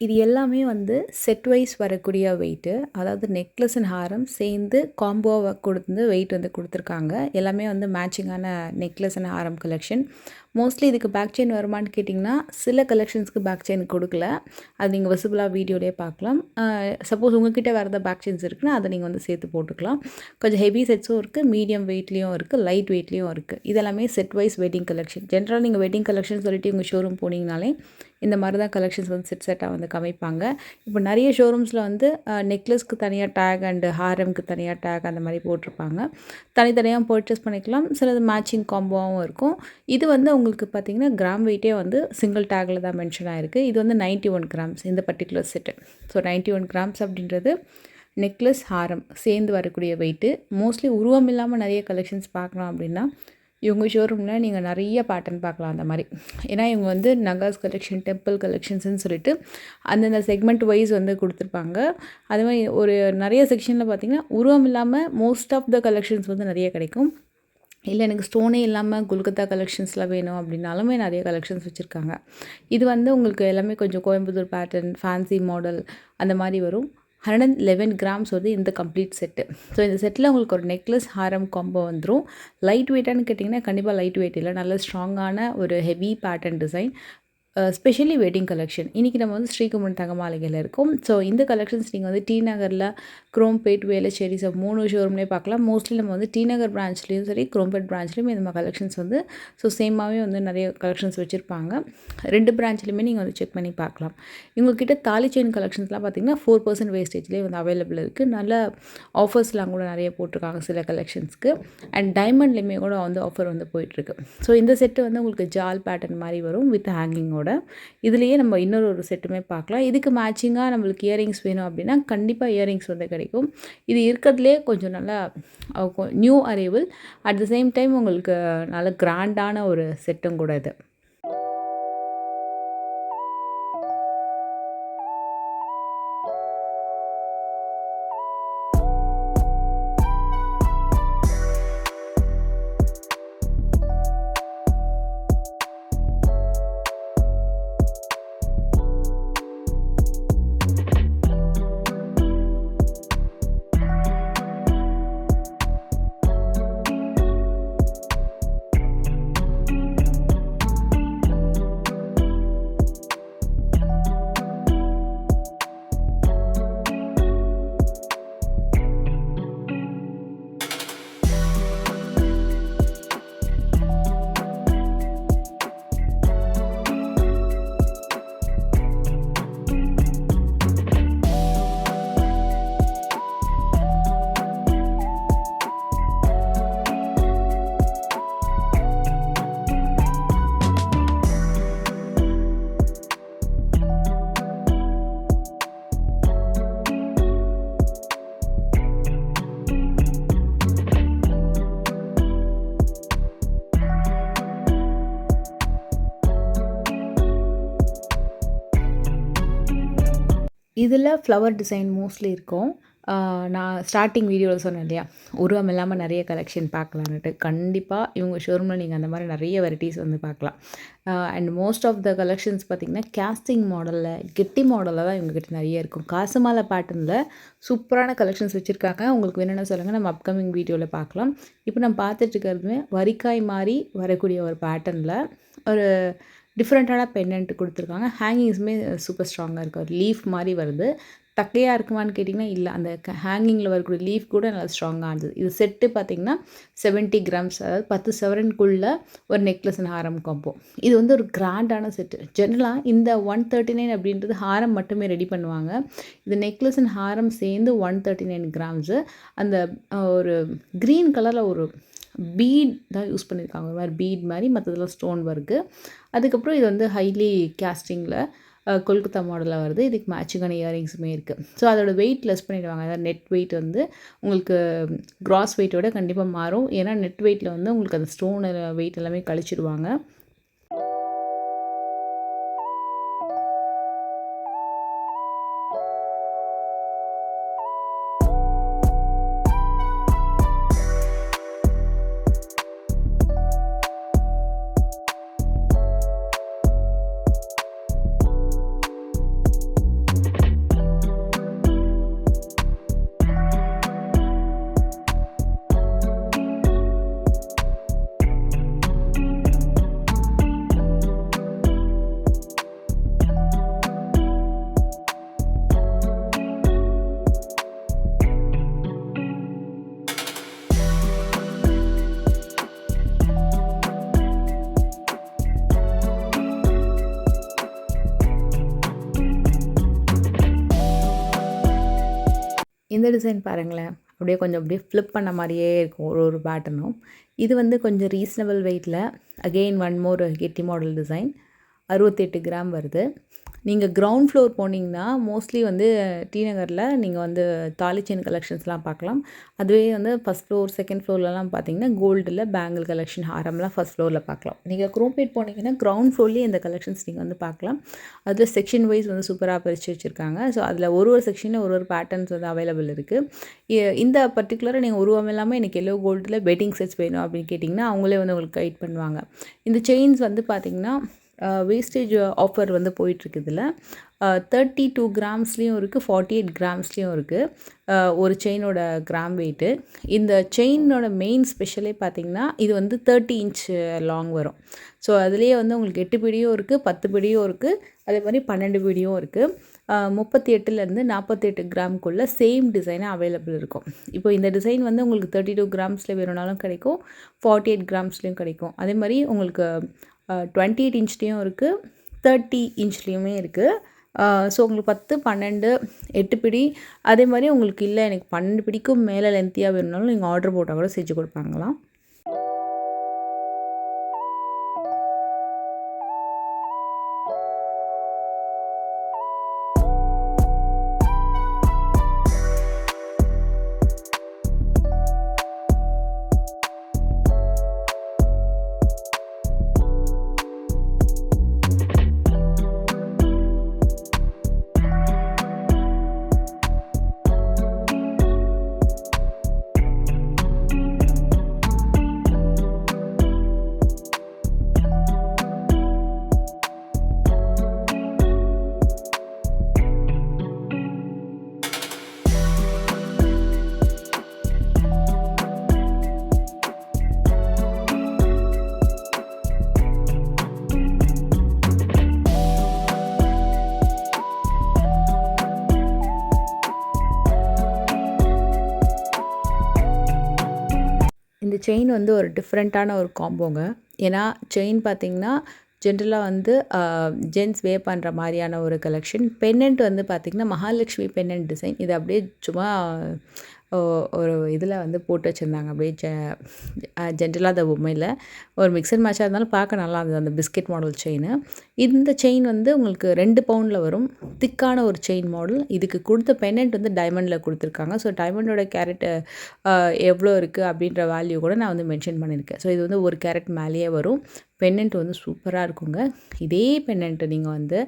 இது எல்லாமே வந்து செட் வைஸ் வரக்கூடிய வெயிட்டு. அதாவது நெக்லஸ் அண்ட் ஹாரம் சேர்ந்து காம்போவா கொடுத்து வெயிட் வந்து குடுத்துருக்காங்க. எல்லாமே வந்து மேட்சிங்கான necklace and Haram collection. Mostly இதுக்கு பேக் செயின் வருமான்னு கேட்டிங்கன்னா, சில கலெக்ஷன்ஸ்க்கு பேக் செயின் கொடுக்கல. அது நீங்கள் விசிபிளாக வீடியோலேயே பார்க்கலாம். சப்போஸ் உங்ககிட்ட வேறு ஏதாவது பேக் செயின்ஸ் இருக்குன்னா, அதை நீங்கள் வந்து சேர்த்து போட்டுக்கலாம். கொஞ்சம் ஹெவி செட்ஸும் இருக்குது, மீடியம் வெயிட்லேயும் இருக்குது, லைட் வெயிட்லேயும் இருக்குது. இதெல்லாமே செட் வைஸ் வெட்டிங் கலெக்ஷன். ஜென்ரலாக நீங்கள் வெட்டிங் கலெக்ஷன் சொல்லிட்டு உங்கள் ஷோரூம் போனீங்கனாலே இந்த மாதிரி தான் கலெக்ஷன்ஸ் வந்து செட்டாக வந்து காமிப்பாங்க. இப்போ நிறைய ஷோரூம்ஸில் வந்து நெக்லஸ்க்கு தனியாக டேக் அண்டு ஹாரம்க்கு தனியாக டேக் அந்த மாதிரி போட்டிருப்பாங்க. தனித்தனியாக பர்ச்சேஸ் பண்ணிக்கலாம். சிலது மேட்சிங் காம்போவாகவும் இருக்கும். இது வந்து உங்களுக்கு பார்த்திங்கன்னா கிராம் வெயிட்டே வந்து சிங்கிள் டேக்கில் தான் மென்ஷன் ஆகிருக்கு. இது வந்து 91 கிராம்ஸ் இந்த பர்டிகுலர் செட்டு. ஸோ 91 கிராம்ஸ் அப்படின்றது நெக்லஸ் ஹாரம் சேர்ந்து வரக்கூடிய வெயிட்டு. மோஸ்ட்லி உருவம் இல்லாமல் நிறைய கலெக்ஷன்ஸ் பார்க்கலாம் அப்படின்னா இவங்க ஷோரூமில் நீங்கள் நிறைய பேட்டர்ன் பார்க்கலாம் அந்த மாதிரி. ஏன்னா இவங்க வந்து நகாஸ் கலெக்ஷன், டெம்பிள் கலெக்ஷன்ஸ்னு சொல்லிட்டு அந்தந்த செக்மெண்ட் வைஸ் வந்து கொடுத்துருப்பாங்க. அது மாதிரி ஒரு நிறைய செக்ஷனில் பார்த்திங்கன்னா உருவம் இல்லாமல் மோஸ்ட் ஆஃப் த கலெக்ஷன்ஸ் வந்து நிறைய கிடைக்கும். இல்லை எனக்கு ஸ்டோனே இல்லாமல் கொல்கத்தா கலெக்ஷன்ஸ்லாம் வேணும் அப்படின்னாலுமே நிறைய கலெக்ஷன்ஸ் வச்சுருக்காங்க. இது வந்து உங்களுக்கு எல்லாமே கொஞ்சம் கோயம்புத்தூர் பேட்டர்ன், ஃபேன்சி மாடல் அந்த மாதிரி வரும். 111 கிராம்ஸ் வந்து இந்த கம்ப்ளீட் செட்டு. ஸோ இந்த செட்டில் உங்களுக்கு ஒரு நெக்லஸ் ஹாரம் காம்போ வந்துடும். லைட் வெயிட்டானு கேட்டிங்கன்னா கண்டிப்பாக லைட் வெயிட் இல்லை, நல்ல ஸ்ட்ராங்கான ஒரு heavy pattern design. Specially wedding collection. இன்றைக்கி நம்ம வந்து ஸ்ரீகுமரன் தங்க மாளிகையில் இருக்கும். ஸோ இந்த கலெக்ஷன்ஸ் நீங்கள் வந்து டி நகரில், குரோம்பேட், வேளச்சேரி, ஸோ 3 ஷோரூம்லேயே பார்க்கலாம். மோஸ்ட்லி நம்ம வந்து டி நகர் பிரான்ச்லேயும் சரி, குரோம்பேட் பிரான்ச்லேயும் இந்த மாதிரி கலெக்ஷன்ஸ் வந்து சேமாகவே வந்து நிறைய கலெக்ஷன்ஸ் வச்சுருப்பாங்க. 2 பிரான்ச்லேயுமே நீங்கள் வந்து செக் பண்ணி பார்க்கலாம். இவங்கக்கிட்ட தாலி செயின் கலெக்ஷன்ஸ்லாம் பார்த்திங்கன்னா 4% வேஸ்டேஜ்லேயே வந்து அவைலபிள் இருக்குது. நல்ல ஆஃபர்ஸ்லாம் கூட நிறைய போட்டிருக்காங்க சில கலெக்ஷன்ஸ்க்கு. அண்ட் டைமண்ட்லேயுமே கூட வந்து ஆஃபர் வந்து போயிட்டுருக்கு. ஸோ இந்த செட்டு வந்து உங்களுக்கு ஜால் பேட்டர்ன் மாதிரி வரும் வித் ஹேங்கிங்கோட. இதுலேயே நம்ம இன்னொரு செட்டுமே பார்க்கலாம். இதுக்கு மேட்சிங்காக நம்மளுக்கு இயரிங்ஸ் வேணும் அப்படின்னா கண்டிப்பாக இயரிங்ஸ் வந்து கிடைக்கும். இது இருக்கிறதுலே கொஞ்சம் நல்லா new arrival, at the same time உங்களுக்கு நல்ல கிராண்டான ஒரு செட்டும் கூட இது. இதில் ஃப்ளவர் டிசைன் மோஸ்ட்லி இருக்கும். நான் ஸ்டார்டிங் வீடியோவில் சொன்னேன் இல்லையா, உருவம் இல்லாமல் நிறைய கலெக்ஷன் பார்க்கலான்ட்டு. கண்டிப்பாக இவங்க ஷோரூமில் நீங்கள் அந்த மாதிரி நிறைய வெரைட்டிஸ் வந்து பார்க்கலாம். And most of the collections பார்த்திங்கன்னா கேஸ்டிங் மாடலில், கெட்டி மாடலில் தான் இவங்ககிட்ட நிறைய இருக்கும். காசு மாலை பேட்டர்னில் சூப்பரான கலெக்ஷன்ஸ் வச்சுருக்காங்க. உங்களுக்கு வேணும்னா சொல்லுங்கள், நம்ம அப்கமிங் வீடியோவில் பார்க்கலாம். இப்போ நம்ம பார்த்துட்டு இருக்கிறதுமே வரிக்காய் மாதிரி வரக்கூடிய ஒரு பேட்டர்னில் ஒரு டிஃப்ரெண்ட்டான பெண்டன்ட் கொடுத்துருக்காங்க. ஹேங்கிங்ஸுமே சூப்பர் ஸ்ட்ராங்காக இருக்குது. ஒரு லீஃப் மாதிரி வருது. தக்கையாக இருக்குமான்னு கேட்டிங்கன்னா இல்லை, அந்த ஹேங்கிங்கில் வரக்கூடிய லீஃப் கூட நல்லா ஸ்ட்ராங்காக இருந்தது. இது செட்டு பார்த்திங்கன்னா 70 கிராம்ஸ், அதாவது 10 சவரனுக்குள்ள ஒரு நெக்லஸ் அண்ட் ஹாரம் காம்போ. இது வந்து ஒரு கிராண்டான செட்டு. ஜென்ரலாக இந்த 139 அப்படின்றது ஹாரம் மட்டுமே ரெடி பண்ணுவாங்க. இது நெக்லஸ் அண்ட் ஹாரம் சேர்ந்து 139 கிராம்ஸு. அந்த ஒரு க்ரீன் கலரில் ஒரு பீட் தான் யூஸ் பண்ணியிருக்காங்க. ஒரு மாதிரி பீட் மாதிரி, மற்றதெல்லாம் ஸ்டோன் ஒர்க்கு. அதுக்கப்புறம் இது வந்து ஹைலி கேஸ்டிங்கில் கொல்கத்தா மாடலில் வருது. இதுக்கு மேட்சிங்கான இயரிங்ஸுமே இருக்குது. ஸோ அதோட வெயிட் லெஸ் பண்ணிவிடுவாங்க. அதாவது நெட் வெயிட் வந்து உங்களுக்கு கிராஸ் வெயிட்டோட கண்டிப்பாக மாறும். ஏன்னா நெட் வெயிட்டில் வந்து உங்களுக்கு அந்த ஸ்டோன் வெயிட் எல்லாமே கழிச்சிடுவாங்க. இந்த டிசைன் பாருங்களேன். அப்படியே ஃப்ளிப் பண்ண மாரியே இருக்கும் ஒரு பேட்டர்னும். இது வந்து கொஞ்சம் ரீசனபிள் வெயிட்டில் அகெயின் ஒன் மோர் கெட்டி மாடல் டிசைன் 68 கிராம் வருது. நீங்கள் கிரவுண்ட் ஃப்ளோர் போனீங்கன்னா மோஸ்ட்லி வந்து டி நகரில் நீங்கள் வந்து தாலி செயின் கலெக்ஷன்ஸ்லாம் பார்க்கலாம். அதுவே வந்து ஃபஸ்ட் ஃப்ளோர், செகண்ட் ஃப்ளோர்லலாம் பார்த்தீங்கன்னா கோல்டில் பேங்கிள் கலெக்ஷன், ஹாரம்லாம் ஃபஸ்ட் ஃப்ளோரில் பார்க்கலாம். நீங்கள் குரோம்பேட் போனீங்கன்னா கிரவுண்ட் ஃப்ளோர்லேயே இந்த கலெக்ஷன்ஸ் நீங்கள் வந்து பார்க்கலாம். அதில் செக்ஷன் வைஸ் வந்து சூப்பராக பிரித்து வச்சுருக்காங்க. ஸோ அதில் ஒரு செக்ஷனில் ஒரு பேட்டர்ன்ஸ் வந்து அவைலபிள் இருக்குது. இந்த பர்டிகுலராக நீங்கள் உருவம் இல்லாமல் எனக்கு எல்லோ கோல்டில் வெட்டிங் செட்ஸ் வேணும் அப்படின்னு கேட்டிங்கன்னா அவங்களே வந்து உங்களுக்கு கைட் பண்ணுவாங்க. இந்த செயின்ஸ் வந்து பார்த்திங்கன்னா வேஸ்டேஜ் ஆஃபர் வந்து போயிட்டுருக்குதுல 32 கிராம்ஸ்லேயும் இருக்குது, 48 கிராம்ஸ்லேயும் இருக்குது ஒரு செயினோட கிராம் வெயிட்டு. இந்த செயினோட மெயின் ஸ்பெஷலே பார்த்திங்கன்னா இது வந்து 30 இன்ச் லாங் வரும். ஸோ அதுலேயே வந்து உங்களுக்கு 8 பிடியும் இருக்குது, 10 பிடியும் இருக்குது, அதே மாதிரி 12 பிடியும் இருக்குது. 38லேருந்து 48 கிராமுக்குள்ளே சேம் டிசைனாக அவைலபிள் இருக்கும். இப்போ இந்த டிசைன் வந்து உங்களுக்கு 32 கிராம்ஸில் வேணும்னாலும் கிடைக்கும், 48 கிராம்ஸ்லேயும் கிடைக்கும். அதே மாதிரி உங்களுக்கு 28 இன்ச்லேயும் இருக்குது, 30 இன்ச்லேயுமே இருக்குது. ஸோ உங்களுக்கு 10, 12, 8 பிடி, அதே மாதிரி உங்களுக்கு இல்லை எனக்கு 12 பிடிக்கும் மேலே லென்த்தியாக வேணும்னாலும் நீங்கள் ஆர்டர் போட்டால் கூட செஞ்சு கொடுப்பாங்களாம். இந்த செயின் வந்து ஒரு டிஃப்ரெண்ட்டான ஒரு காம்போங்க. ஏன்னா செயின் பார்த்திங்கன்னா ஜென்ரலாக வந்து ஜென்ட்ஸ் வேர் பண்ணுற மாதிரியான ஒரு கலெக்ஷன். பென்னண்ட் வந்து பார்த்திங்கன்னா மகாலட்சுமி பென்னண்ட் டிசைன். இது அப்படியே சும்மா ஒரு இதில் வந்து போட்டு வச்சுருந்தாங்க. அப்படியே ஜென்ரலாக அந்த பொம்மையில் ஒரு மிக்சர் மேட்சாக இருந்தாலும் பார்க்க நல்லா இருந்தது அந்த பிஸ்கெட் மாடல் செயின். இந்த செயின் வந்து உங்களுக்கு 2 பவுண்டில் வரும். திக்கான ஒரு செயின் மாடல். இதுக்கு கொடுத்த பென்னண்ட் வந்து டைமண்டில் கொடுத்துருக்காங்க. ஸோ டைமண்டோட கேரட் எவ்வளோ இருக்குது அப்படின்ற வேல்யூ கூட நான் வந்து மென்ஷன் பண்ணியிருக்கேன். ஸோ இது வந்து 1 கேரட் மேலேயே வரும். பென்னண்ட் வந்து சூப்பராக இருக்குங்க. இதே பென்னண்ட்டு நீங்கள் வந்து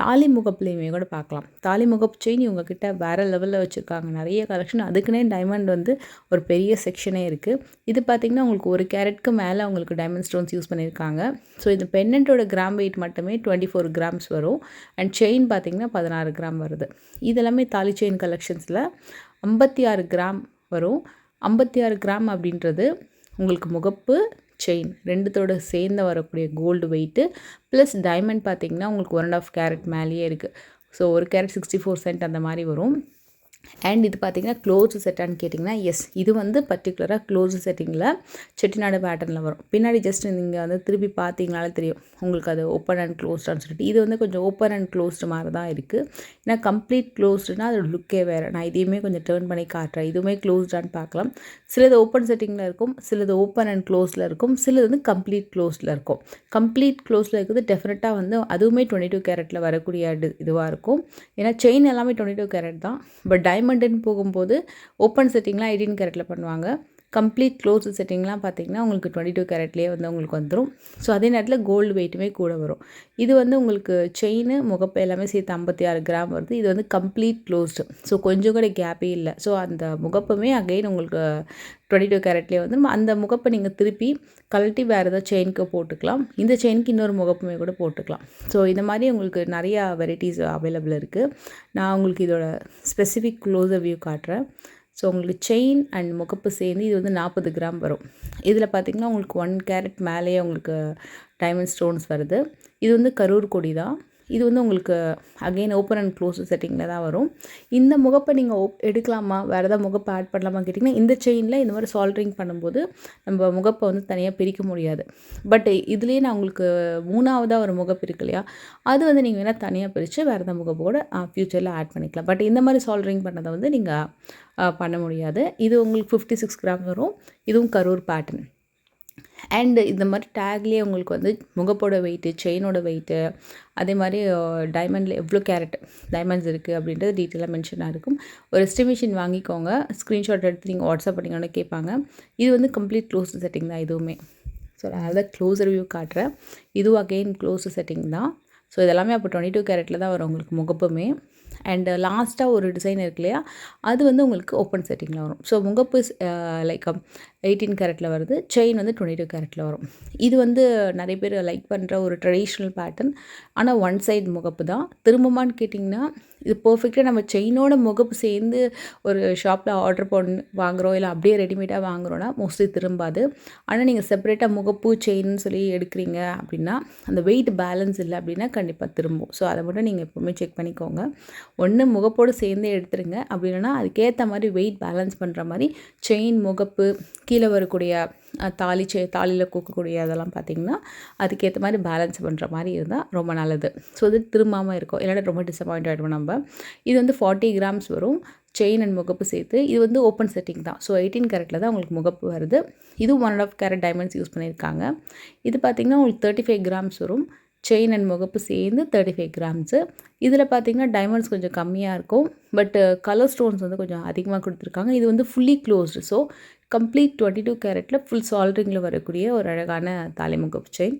தாலி முகப்புலேயுமே கூட பார்க்கலாம். தாலி முகப்பு செயின் இவங்கக்கிட்ட வேறு லெவலில் வச்சுருக்காங்க. நிறைய கலெக்ஷன் அதுக்குன்னே டைமண்ட் வந்து ஒரு பெரிய செக்ஷனே இருக்குது. இது பார்த்திங்கன்னா உங்களுக்கு 1 கேரட்க்கு மேலே உங்களுக்கு டைமண்ட் ஸ்டோன்ஸ் யூஸ் பண்ணியிருக்காங்க. ஸோ இந்த பென்னண்ட்டோட கிராம் வெயிட் மட்டுமே 24 கிராம்ஸ் வரும். அண்ட் செயின் பார்த்திங்கன்னா 16 கிராம் வருது. இதெல்லாமே தாலி செயின் கலெக்ஷன்ஸில் 56 கிராம் வரும். 56 கிராம் அப்படின்றது உங்களுக்கு முகப்பு செயின் 2தோட சேர்ந்து வரக்கூடிய கோல்டு வெயிட்டு ப்ளஸ் டைமண்ட் பார்த்திங்கன்னா உங்களுக்கு 1.5 கேரட் மேலேயே இருக்குது. ஸோ 1 கேரட் 64 சென்ட் அந்த மாதிரி வரும். அண்ட் இது பார்த்திங்கன்னா க்ளோஸ் செட்டான்னு கேட்டிங்கன்னா எஸ், இது வந்து பர்டிகுலராக க்ளோஸ் செட்டிங்கில் செட்டிநாடு பேட்டர்னில் வரும். பின்னாடி ஜஸ்ட் நீங்கள் வந்து திருப்பி பார்த்தீங்கனாலே தெரியும் உங்களுக்கு அது ஓப்பன் அண்ட் க்ளோஸ்டான்னு சொல்லிட்டு. இது வந்து கொஞ்சம் ஓப்பன் அண்ட் க்ளோஸ்டு மாதிரி தான் இருக்குது. ஏன்னா கம்ப்ளீட் க்ளோஸ்டுனா அதோட லுக்கே வேறு. நான் இதையுமே கொஞ்சம் டேர்ன் பண்ணி காட்டுறேன். இதுவுமே க்ளோஸ்டான்னு பார்க்கலாம். சிலது ஓப்பன் செட்டிங்கில் இருக்கும், சிலது ஓப்பன் அண்ட் க்ளோஸில் இருக்கும், சிலது வந்து கம்ப்ளீட் க்ளோஸில் இருக்கும். கம்ப்ளீட் க்ளோஸில் இருக்கிறது டெஃபினட்டாக வந்து அதுவுமே 22 கேரட்டில் வரக்கூடிய இதுவாக இருக்கும். ஏன்னா செயின் எல்லாமே 22 கேரட் தான். பட் டைமண்டுன்னு போகும்போது ஓப்பன் செட்டிங்லாம் 18 கேரட்டில் பண்ணுவாங்க. கம்ப்ளீட் க்ளோஸ் செட்டிங்லாம் பார்த்திங்கன்னா உங்களுக்கு 22 கேரட்லேயே வந்து உங்களுக்கு வந்துடும். ஸோ அதே நேரத்தில் கோல்டு வெயிட்டுமே கூட வரும். இது வந்து உங்களுக்கு செயின் முகப்பு எல்லாமே சேர்த்து 56 கிராம் வருது. இது வந்து கம்ப்ளீட் க்ளோஸ்டு. ஸோ கொஞ்சம் கூட கேப்பே இல்லை. ஸோ அந்த முகப்புமே அகைன் உங்களுக்கு 22 கேரட்லேயே வந்து அந்த முகப்பை நீங்கள் திருப்பி கழட்டி வேறு ஏதாவது செயினுக்கு போட்டுக்கலாம். இந்த செயினுக்கு இன்னொரு முகப்புமே கூட போட்டுக்கலாம். ஸோ இந்த மாதிரி உங்களுக்கு நிறையா வெரைட்டிஸ் அவைலபிள் இருக்குது. நான் உங்களுக்கு இதோட ஸ்பெசிஃபிக் க்ளோஸர் வியூ காட்டுறேன். ஸோ உங்களுக்கு செயின் அண்ட் முகப்பு சேர்ந்து இது வந்து 40 கிராம் வரும். இதில் பார்த்திங்கன்னா உங்களுக்கு 1 கேரட் மேலேயே உங்களுக்கு டைமண்ட் ஸ்டோன்ஸ் வருது. இது வந்து கரூர் கொடி தான். இது வந்து உங்களுக்கு அகெயின் ஓப்பன் அண்ட் க்ளோஸ் செட்டிங்கில் தான் வரும். இந்த முகப்பை நீங்கள் எடுக்கலாமா, வேறு ஏதாவது முகப்பை ஆட் பண்ணலாமா கேட்டிங்கன்னா, இந்த செயினில் இந்த மாதிரி சால்ட்ரிங் பண்ணும்போது நம்ம முகப்பை வந்து தனியாக பிரிக்க முடியாது. பட் இதுலேயே நான் உங்களுக்கு 3ஆவதாக ஒரு முகப்பு இருக்கு இல்லையா, அது வந்து நீங்கள் வேணால் தனியாக பிரித்து வேறு ஏதாவது முகப்போட ஃப்யூச்சரில் ஆட் பண்ணிக்கலாம். பட் இந்த மாதிரி சால்ட்ரிங் பண்ணதை வந்து நீங்கள் பண்ண முடியாது. இது உங்களுக்கு 56 கிராம் வரும். இதுவும் கரூர் பேட்டர்ன். அண்டு இந்த மாதிரி டேக்லேயே உங்களுக்கு வந்து முகப்போட வெயிட்டு, செயினோட வெயிட்டு, அதே மாதிரி டைமண்டில் எவ்வளோ கேரட் டைமண்ட்ஸ் இருக்குது அப்படின்றது டீட்டெயிலாக மென்ஷனாக இருக்கும். ஒரு எஸ்டிமேஷன் வாங்கிக்கோங்க. ஸ்க்ரீன்ஷாட் எடுத்து நீங்கள் வாட்ஸ்அப் பண்ணிங்கன்னா கேட்பாங்க. இது வந்து கம்ப்ளீட் க்ளோஸ் செட்டிங் தான் இதுவுமே. ஸோ அதனால தான் க்ளோஸர் வியூ காட்டுறேன். இதுவும் அகெயின் க்ளோஸ் செட்டிங் தான். ஸோ இதெல்லாமே அப்போ 22 கேரட்டில் தான் வரும் உங்களுக்கு முகப்புமே. அண்டு லாஸ்ட்டாக ஒரு டிசைன் இருக்கு இல்லையா, அது வந்து உங்களுக்கு ஓப்பன் செட்டிங்கில் வரும். ஸோ முகப்பு லைக் 18 கேரட்டில் வருது, செயின் வந்து 22 கேரட்டில் வரும். இது வந்து நிறைய பேர் லைக் பண்ணுற ஒரு ட்ரெடிஷ்னல் பேட்டர்ன். ஆனால் ஒன் சைடு முகப்பு தான். திரும்பமான்னு கேட்டிங்கன்னா, இது பர்ஃபெக்டாக நம்ம செயினோட முகப்பு சேர்ந்து ஒரு ஷாப்பில் ஆர்டர் வாங்குகிறோம், இல்லை அப்படியே ரெடிமேடாக வாங்குகிறோன்னா மோஸ்ட்லி திரும்பாது. ஆனால் நீங்கள் செப்பரேட்டாக முகப்பு செயின்னு சொல்லி எடுக்கிறீங்க அப்படின்னா, அந்த வெயிட் பேலன்ஸ் இல்லை அப்படின்னா கண்டிப்பாக திரும்பும். ஸோ அதை மட்டும் நீங்கள் எப்போவுமே செக் பண்ணிக்கோங்க. ஒன்று முகப்போடு சேர்ந்தே எடுத்துருங்க. அப்படி இல்லைன்னா அதுக்கேற்ற மாதிரி வெயிட் பேலன்ஸ் பண்ணுற மாதிரி செயின், முகப்பு, கீழே வரக்கூடிய தாலியில் கோக்கக்கூடிய அதெல்லாம் பார்த்திங்கன்னா அதுக்கேற்ற மாதிரி பேலன்ஸ் பண்ணுற மாதிரி இருந்தால் ரொம்ப நல்லது. ஸோ இது திரும்பாமல் இருக்கும், இல்லைன்னா ரொம்ப டிசப்பாயிண்ட் ஆகிடுவோம் நம்ம. இது வந்து 40 கிராம்ஸ் வரும், செயின் அண்ட் முகப்பு சேர்த்து. இது வந்து ஓப்பன் செட்டிங் தான். ஸோ 18 கேரட்டில் தான் உங்களுக்கு முகப்பு வருது. இதுவும் 1.5 கேரட் டைமண்ட்ஸ் யூஸ் பண்ணியிருக்காங்க. இது பார்த்திங்கன்னா உங்களுக்கு 35 கிராம்ஸ் வரும், செயின் அண்ட் முகப்பு சேர்ந்து 35 கிராம்ஸு. இதில் பார்த்திங்கன்னா டைமண்ட்ஸ் கொஞ்சம் கம்மியாக இருக்கும், பட் கலர் ஸ்டோன்ஸ் வந்து கொஞ்சம் அதிகமாக கொடுத்துருக்காங்க. இது வந்து ஃபுல்லி க்ளோஸ்டு. ஸோ கம்ப்ளீட் 22 கேரட்டில் ஃபுல் சால்ட்ரிங்கில் வரக்கூடிய ஒரு அழகான தாலி முகப்பு செயின்.